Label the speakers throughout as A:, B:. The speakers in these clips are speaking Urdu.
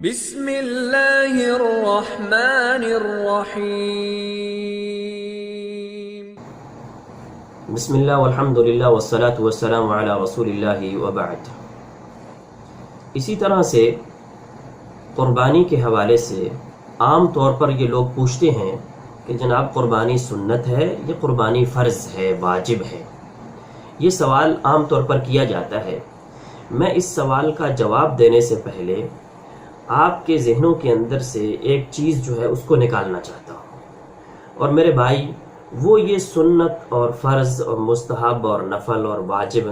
A: بسم اللہ الرحمن الرحیم۔
B: بسم اللہ والحمد للہ والصلاة والسلام علی رسول اللہ وبعد۔ اسی طرح سے قربانی کے حوالے سے عام طور پر یہ لوگ پوچھتے ہیں کہ جناب قربانی سنت ہے یا قربانی فرض ہے، واجب ہے؟ یہ سوال عام طور پر کیا جاتا ہے۔ میں اس سوال کا جواب دینے سے پہلے آپ کے ذہنوں کے اندر سے ایک چیز جو ہے اس کو نکالنا چاہتا ہوں، اور میرے بھائی وہ یہ سنت اور فرض اور مستحب اور نفل اور واجب،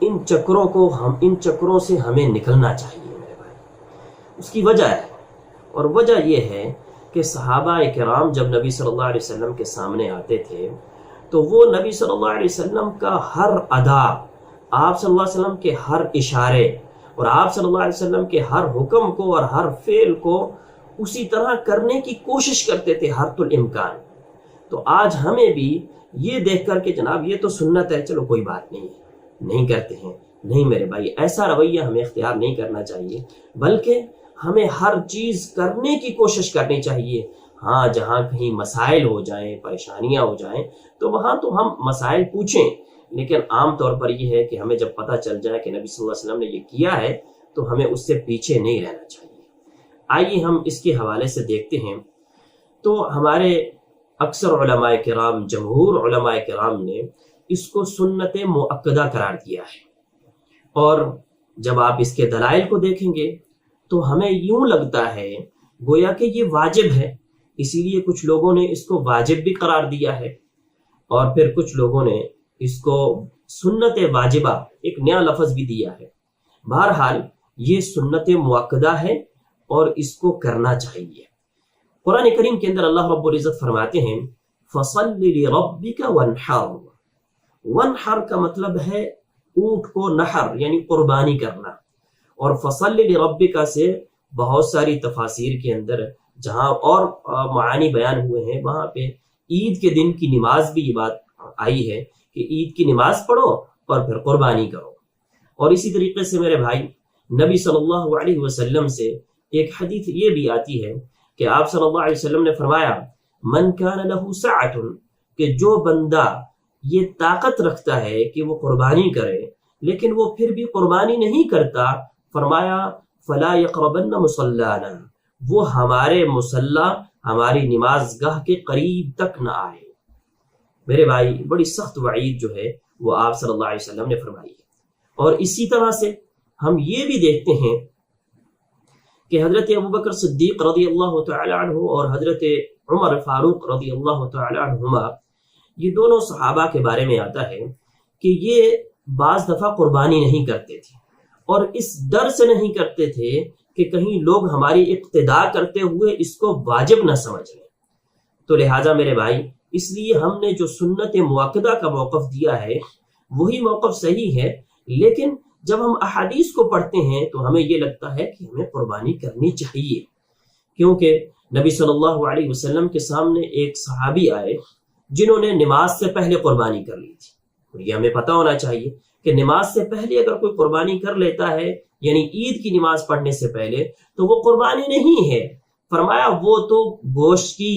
B: ان چکروں سے ہمیں نکلنا چاہیے میرے بھائی۔ اس کی وجہ ہے، اور وجہ یہ ہے کہ صحابہ کرام جب نبی صلی اللہ علیہ وسلم کے سامنے آتے تھے تو وہ نبی صلی اللہ علیہ وسلم کا ہر ادا، آپ صلی اللہ علیہ وسلم کے ہر اشارے اور آپ صلی اللہ علیہ وسلم کے ہر حکم کو اور ہر فعل کو اسی طرح کرنے کی کوشش کرتے تھے حد الامکان۔ تو آج ہمیں بھی یہ دیکھ کر کہ جناب یہ تو سنت ہے، چلو کوئی بات نہیں ہے، نہیں کرتے ہیں، نہیں میرے بھائی، ایسا رویہ ہمیں اختیار نہیں کرنا چاہیے، بلکہ ہمیں ہر چیز کرنے کی کوشش کرنی چاہیے۔ ہاں، جہاں کہیں مسائل ہو جائیں، پریشانیاں ہو جائیں تو وہاں تو ہم مسائل پوچھیں، لیکن عام طور پر یہ ہے کہ ہمیں جب پتہ چل جائے کہ نبی صلی اللہ علیہ وسلم نے یہ کیا ہے تو ہمیں اس سے پیچھے نہیں رہنا چاہیے۔ آئیے ہم اس کے حوالے سے دیکھتے ہیں۔ تو ہمارے اکثر علماء کرام، جمہور علماء کرام نے اس کو سنت مؤکدہ قرار دیا ہے، اور جب آپ اس کے دلائل کو دیکھیں گے تو ہمیں یوں لگتا ہے گویا کہ یہ واجب ہے، اسی لیے کچھ لوگوں نے اس کو واجب بھی قرار دیا ہے، اور پھر کچھ لوگوں نے اس کو سنت واجبہ ایک نیا لفظ بھی دیا ہے۔ بہرحال یہ سنت مؤکدہ ہے اور اس کو کرنا چاہیے۔ قرآن کریم کے اندر اللہ رب العزت فرماتے ہیں فَصَلِّ لِرَبِّكَ وَانْحَرْ۔ وَانْحَرْ کا مطلب ہے اونٹ کو نحر یعنی قربانی کرنا، اور فَصَلِّ لِرَبِّكَ سے بہت ساری تفاسیر کے اندر جہاں اور معانی بیان ہوئے ہیں وہاں پہ عید کے دن کی نماز بھی یہ بات آئی ہے کہ عید کی نماز پڑھو اور پھر قربانی کرو۔ اور اسی طریقے سے میرے بھائی نبی صلی اللہ علیہ وسلم سے ایک حدیث یہ بھی آتی ہے کہ آپ صلی اللہ علیہ وسلم نے فرمایا من کان لہ سعۃ، کہ جو بندہ یہ طاقت رکھتا ہے کہ وہ قربانی کرے لیکن وہ پھر بھی قربانی نہیں کرتا، فرمایا فلا یقربن مصلانا، وہ ہمارے مصلی، ہماری نماز گاہ کے قریب تک نہ آئے۔ میرے بھائی بڑی سخت وعید جو ہے وہ آپ صلی اللہ علیہ وسلم نے فرمائی ہے۔ اور اسی طرح سے ہم یہ بھی دیکھتے ہیں کہ حضرت ابوبکر صدیق رضی اللہ تعالی عنہ اور حضرت عمر فاروق رضی اللہ تعالی عنہما، یہ دونوں صحابہ کے بارے میں آتا ہے کہ یہ بعض دفعہ قربانی نہیں کرتے تھے، اور اس ڈر سے نہیں کرتے تھے کہ کہیں لوگ ہماری اقتداء کرتے ہوئے اس کو واجب نہ سمجھ لیں۔ تو لہٰذا میرے بھائی اس لیے ہم نے جو سنت مؤکدہ کا موقف دیا ہے وہی موقف صحیح ہے، لیکن جب ہم احادیث کو پڑھتے ہیں تو ہمیں یہ لگتا ہے کہ ہمیں قربانی کرنی چاہیے، کیونکہ نبی صلی اللہ علیہ وسلم کے سامنے ایک صحابی آئے جنہوں نے نماز سے پہلے قربانی کر لی تھی، اور یہ ہمیں پتہ ہونا چاہیے کہ نماز سے پہلے اگر کوئی قربانی کر لیتا ہے یعنی عید کی نماز پڑھنے سے پہلے تو وہ قربانی نہیں ہے۔ فرمایا وہ تو گوشت کی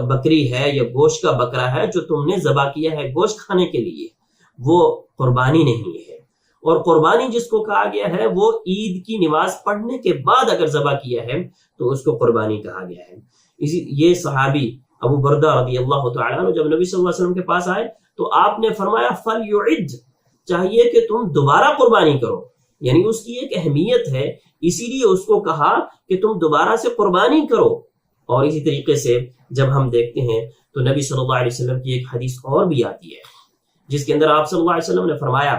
B: بکری ہے یا گوشت کا بکرا ہے جو تم نے ذبح کیا ہے گوشت کھانے کے لیے، وہ قربانی نہیں ہے۔ اور قربانی جس کو کہا گیا ہے وہ عید کی نماز پڑھنے کے بعد اگر ذبح کیا ہے تو اس کو قربانی کہا گیا ہے۔ یہ صحابی ابو بردہ رضی اللہ تعالیٰ عنہ جب نبی صلی اللہ علیہ وسلم کے پاس آئے تو آپ نے فرمایا فَلْيُعِدْ، چاہیے کہ تم دوبارہ قربانی کرو، یعنی اس کی ایک اہمیت ہے، اسی لیے اس کو کہا کہ تم دوبارہ سے قربانی کرو۔ اور اسی طریقے سے جب ہم دیکھتے ہیں تو نبی صلی اللہ علیہ وسلم کی ایک حدیث اور بھی آتی ہے جس کے اندر آپ صلی اللہ علیہ وسلم نے فرمایا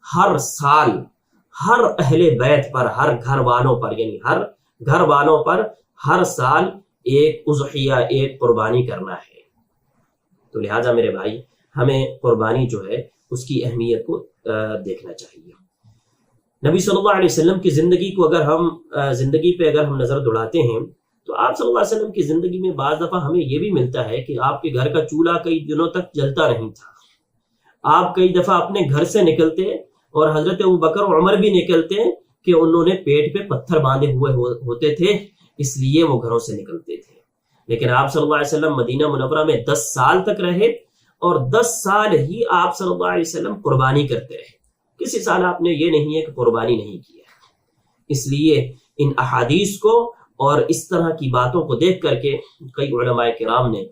B: ہر سال ہر اہل بیت پر، ہر گھر والوں پر، یعنی ہر گھر والوں پر ہر سال ایک اضحیہ، ایک قربانی کرنا ہے۔ تو لہٰذا میرے بھائی ہمیں قربانی جو ہے اس کی اہمیت کو دیکھنا چاہیے۔ نبی صلی اللہ علیہ وسلم کی زندگی پہ اگر ہم نظر دوڑاتے ہیں تو آپ صلی اللہ علیہ وسلم کی زندگی میں بعض دفعہ ہمیں یہ بھی ملتا ہے کہ آپ کے گھر کا چولہا کئی دنوں تک جلتا نہیں تھا، آپ کئی دفعہ اپنے گھر سے نکلتے اور حضرت ابوبکر اور عمر بھی نکلتے کہ انہوں نے پیٹ پہ پتھر باندھے ہوئے ہوتے تھے، اس لیے وہ گھروں سے نکلتے تھے۔ لیکن آپ صلی اللہ علیہ وسلم مدینہ منورہ میں 10 سال تک رہے، اور 10 سال ہی آپ صلی اللہ علیہ وسلم قربانی کرتے رہے، کسی سال آپ نے یہ نہیں ہے کہ قربانی نہیں کیا۔ اس لیے ان احادیث کو اور اس طرح کی باتوں کو دیکھ کر کے کئی علماء کرام نے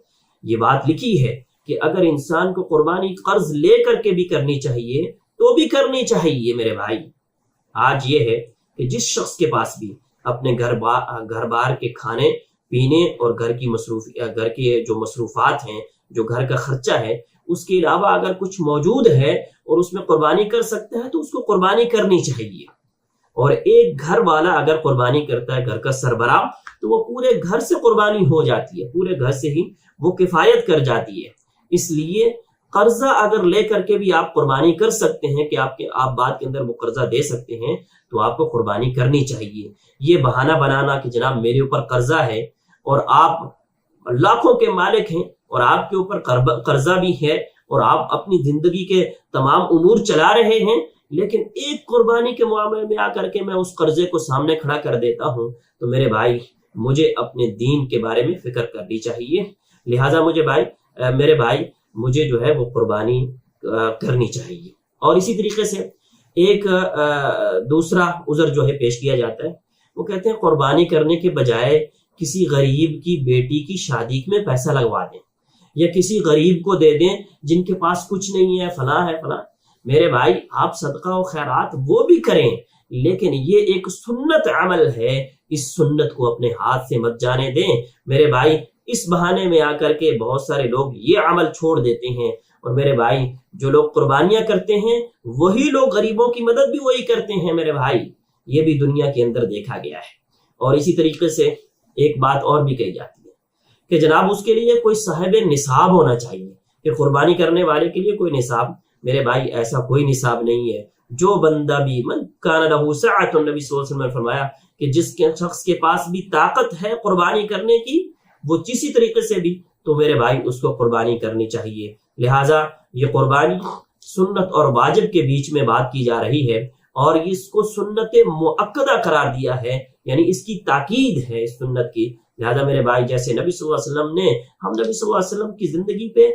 B: یہ بات لکھی ہے کہ اگر انسان کو قربانی قرض لے کر کے بھی کرنی چاہیے تو بھی کرنی چاہیے میرے بھائی۔ آج یہ ہے کہ جس شخص کے پاس بھی اپنے گھر بار کے کھانے پینے اور گھر کے جو مصروفات ہیں، جو گھر کا خرچہ ہے، اس کے علاوہ اگر کچھ موجود ہے اور اس میں قربانی کر سکتا ہے تو اس کو قربانی کرنی چاہیے۔ اور ایک گھر والا اگر قربانی کرتا ہے، گھر کا سربراہ، تو وہ پورے گھر سے قربانی ہو جاتی ہے، پورے گھر سے ہی وہ کفایت کر جاتی ہے۔ اس لیے قرضہ اگر لے کر کے بھی آپ قربانی کر سکتے ہیں کہ آپ بعد کے اندر وہ قرضہ دے سکتے ہیں تو آپ کو قربانی کرنی چاہیے۔ یہ بہانہ بنانا کہ جناب میرے اوپر قرضہ ہے اور آپ لاکھوں کے مالک ہیں اور آپ کے اوپر قرضہ بھی ہے اور آپ اپنی زندگی کے تمام امور چلا رہے ہیں، لیکن ایک قربانی کے معاملے میں آ کر کے میں اس قرضے کو سامنے کھڑا کر دیتا ہوں، تو میرے بھائی مجھے اپنے دین کے بارے میں فکر کرنی چاہیے۔ لہٰذا میرے بھائی مجھے جو ہے وہ قربانی کرنی چاہیے۔ اور اسی طریقے سے ایک دوسرا عذر جو ہے پیش کیا جاتا ہے، وہ کہتے ہیں قربانی کرنے کے بجائے کسی غریب کی بیٹی کی شادی میں پیسہ لگوا دیں یا کسی غریب کو دے دیں جن کے پاس کچھ نہیں ہے، فلاں ہے فلاں۔ میرے بھائی آپ صدقہ و خیرات وہ بھی کریں، لیکن یہ ایک سنت عمل ہے، اس سنت کو اپنے ہاتھ سے مت جانے دیں میرے بھائی۔ اس بہانے میں آ کر کے بہت سارے لوگ یہ عمل چھوڑ دیتے ہیں، اور میرے بھائی جو لوگ قربانیاں کرتے ہیں وہی لوگ غریبوں کی مدد بھی وہی کرتے ہیں میرے بھائی۔ یہ بھی دنیا کے اندر دیکھا گیا ہے۔ اور اسی طریقے سے ایک بات اور بھی کہی جاتی ہے کہ جناب اس کے لیے کوئی صاحب نصاب ہونا چاہیے، کہ قربانی کرنے والے کے لیے کوئی نصاب۔ میرے بھائی ایسا کوئی نصاب نہیں ہے۔ جو بندہ بھی من کان لہ سعۃ، نبی صلی اللہ علیہ وسلم نے فرمایا کہ جس کے شخص کے پاس بھی طاقت ہے قربانی کرنے کی، وہ کسی طریقے سے بھی، تو میرے بھائی اس کو قربانی کرنی چاہیے۔ لہٰذا یہ قربانی سنت اور واجب کے بیچ میں بات کی جا رہی ہے، اور اس کو سنت مؤکدہ قرار دیا ہے، یعنی اس کی تاکید ہے اس سنت کی۔ لہذا میرے بھائی جیسے نبی صلی اللہ علیہ وسلم نے، ہم نبی صلی اللہ علیہ وسلم کی زندگی پہ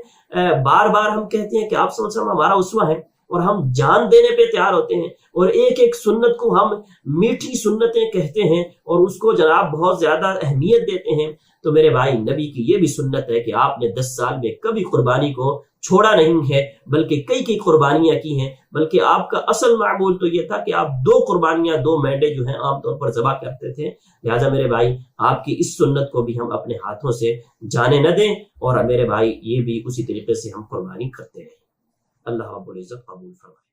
B: بار بار ہم کہتے ہیں کہ آپ صلی اللہ علیہ وسلم ہمارا اسوہ ہے، اور ہم جان دینے پہ تیار ہوتے ہیں، اور ایک ایک سنت کو ہم میٹھی سنتیں کہتے ہیں اور اس کو جناب بہت زیادہ اہمیت دیتے ہیں۔ تو میرے بھائی نبی کی یہ بھی سنت ہے کہ آپ نے 10 سال میں کبھی قربانی کو چھوڑا نہیں ہے، بلکہ کئی قربانیاں کی ہیں، بلکہ آپ کا اصل معمول تو یہ تھا کہ آپ 2 قربانیاں 2 مینڈے جو ہیں عام طور پر ذبح کرتے تھے۔ لہٰذا میرے بھائی آپ کی اس سنت کو بھی ہم اپنے ہاتھوں سے جانے نہ دیں، اور میرے بھائی یہ بھی اسی طریقے سے ہم قربانی کرتے رہیں۔ اللہ رب العزت قبول فرمائے۔